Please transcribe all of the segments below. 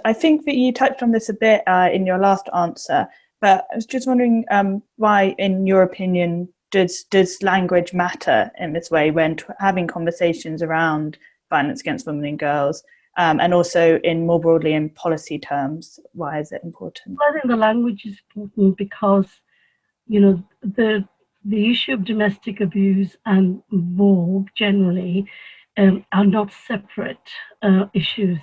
I think that you touched on this a bit in your last answer, but I was just wondering why, in your opinion, does language matter in this way when having conversations around violence against women and girls, and also in more broadly in policy terms? Why is it important? Well, I think the language is important because, you know, the issue of domestic abuse and VAWG generally are not separate issues.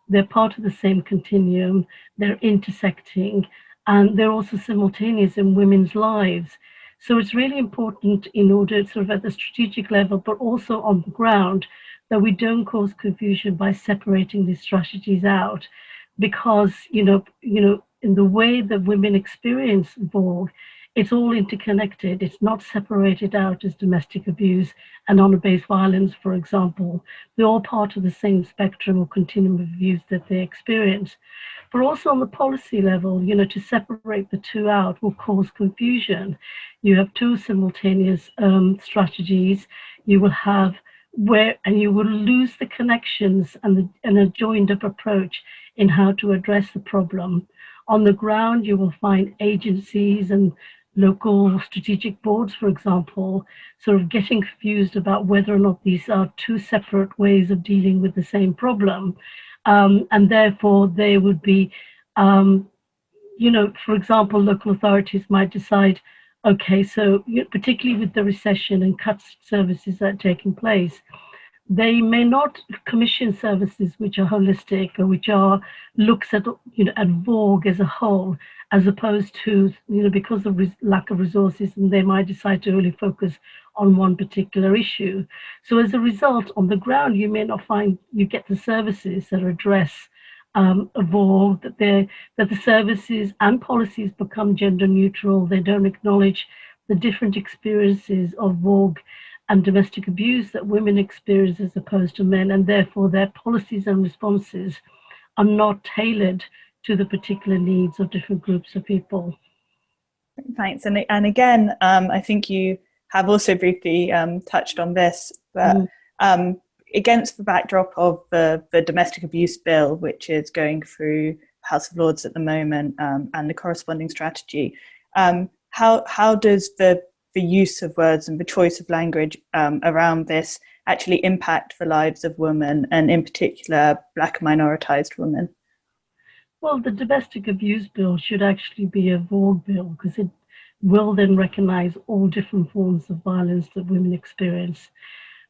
They're part of the same continuum. They're intersecting, and they're also simultaneous in women's lives. So it's really important, in order sort of at the strategic level, but also on the ground, that we don't cause confusion by separating these strategies out, because in the way that women experience VAWG, it's all interconnected. It's not separated out as domestic abuse and honor-based violence, for example. They're all part of the same spectrum or continuum of abuse that they experience. But also on the policy level, to separate the two out will cause confusion. You have two simultaneous strategies. You will have and you will lose the connections and a joined up approach in how to address the problem. On the ground, you will find agencies and local strategic boards, for example, sort of getting confused about whether or not these are two separate ways of dealing with the same problem. And therefore, they would be, for example, local authorities might decide, okay, so particularly with the recession and cuts services that are taking place, they may not commission services which are holistic or which are looks at at VAWG as a whole, as opposed to because of lack of resources, and they might decide to really focus on one particular issue. So as a result, on the ground, you may not find you get the services that address VAWG, that the services and policies become gender neutral. They don't acknowledge the different experiences of VAWG and domestic abuse that women experience as opposed to men, and therefore their policies and responses are not tailored to the particular needs of different groups of people. Thanks. And again, I think you have also briefly touched on this, but against the backdrop of the domestic abuse bill, which is going through House of Lords at the moment, and the corresponding strategy, how does the use of words and the choice of language around this actually impact the lives of women, and in particular Black and minoritized women? Well, the domestic abuse bill should actually be a VAWG bill, because it will then recognize all different forms of violence that women experience.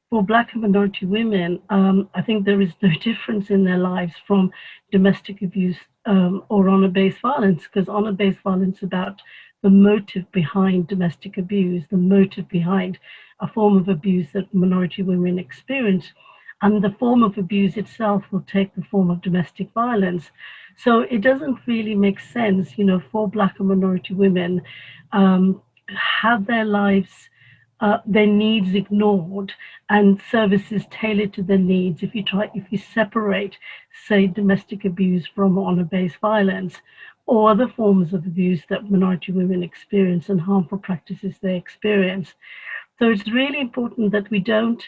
For Black and minority women, I think there is no difference in their lives from domestic abuse or honor-based violence, because honor-based violence is about the motive behind domestic abuse, the motive behind a form of abuse that minority women experience. And the form of abuse itself will take the form of domestic violence. So it doesn't really make sense, for Black and minority women, have their lives, their needs ignored and services tailored to their needs. If you separate, say, domestic abuse from honor-based violence, or other forms of abuse that minority women experience and harmful practices they experience. So it's really important that we don't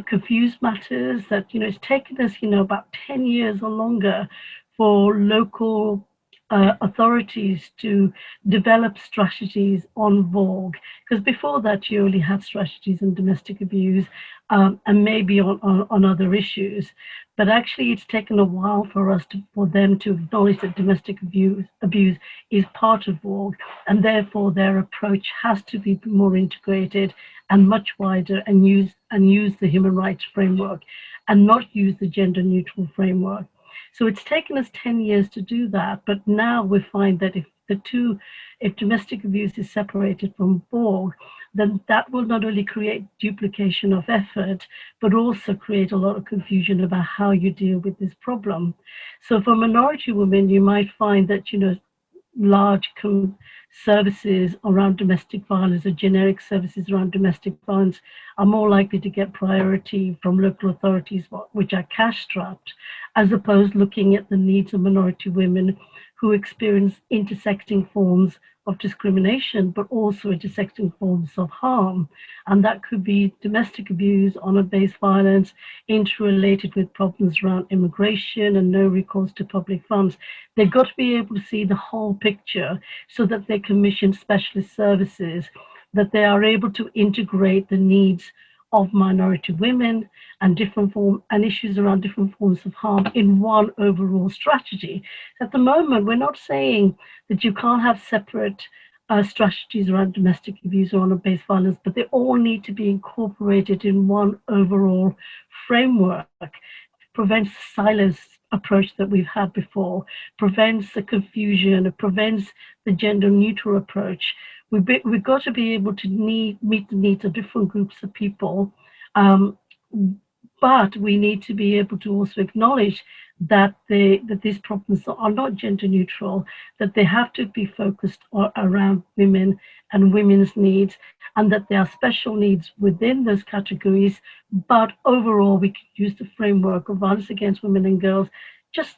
confuse matters, that, it's taken us, about 10 years or longer for local authorities to develop strategies on VAWG, because before that you only had strategies on domestic abuse and maybe on other issues. But actually it's taken a while for them to acknowledge that domestic abuse is part of VAWG, and therefore their approach has to be more integrated and much wider, and use the human rights framework and not use the gender neutral framework. So it's taken us 10 years to do that, but now we find that if domestic abuse is separated from VAWG, then that will not only create duplication of effort, but also create a lot of confusion about how you deal with this problem. So for minority women, you might find that, large services around domestic violence or generic services around domestic violence are more likely to get priority from local authorities, which are cash-strapped, as opposed to looking at the needs of minority women who experience intersecting forms of discrimination, but also intersecting forms of harm. And that could be domestic abuse, honor-based violence, interrelated with problems around immigration and no recourse to public funds. They've got to be able to see the whole picture so that they commission specialist services, that they are able to integrate the needs of minority women and issues around different forms of harm in one overall strategy. At the moment, we're not saying that you can't have separate strategies around domestic abuse or honor-based violence, but they all need to be incorporated in one overall framework. Prevents the silence approach that we've had before, prevents the confusion, it prevents the gender neutral approach. We've got to be able to meet the needs of different groups of people, but we need to be able to also acknowledge that these problems are not gender neutral, that they have to be focused around women and women's needs, and that there are special needs within those categories. But overall, we can use the framework of violence against women and girls, just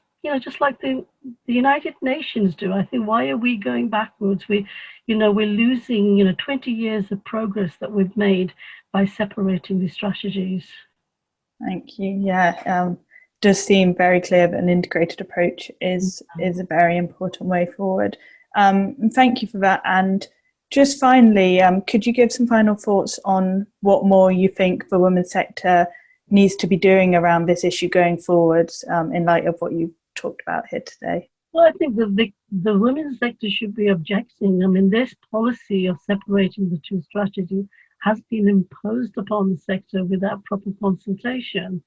like the United Nations do. I think, why are we going backwards? We're losing 20 years of progress that we've made by separating these strategies. Thank you. Yeah, does seem very clear that an integrated approach is a very important way forward. Thank you for that. And just finally, could you give some final thoughts on what more you think the women's sector needs to be doing around this issue going forward, in light of what you've talked about here today? Well, I think the women's sector should be objecting. I mean, this policy of separating the two strategies has been imposed upon the sector without proper consultation.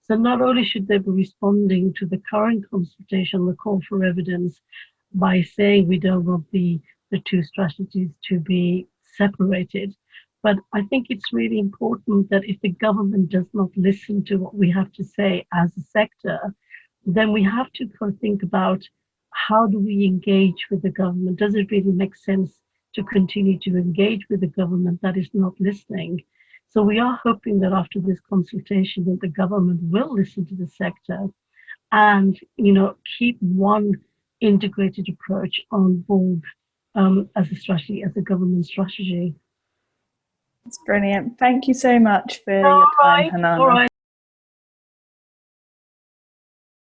So not only should they be responding to the current consultation, the call for evidence, by saying we don't want the two strategies to be separated, but I think it's really important that if the government does not listen to what we have to say as a sector, then we have to think about, how do we engage with the government? Does it really make sense to continue to engage with the government that is not listening? So we are hoping that after this consultation that the government will listen to the sector and keep one integrated approach on board as a strategy, as a government strategy. That's brilliant. Thank you so much for your time, Hannana. All right.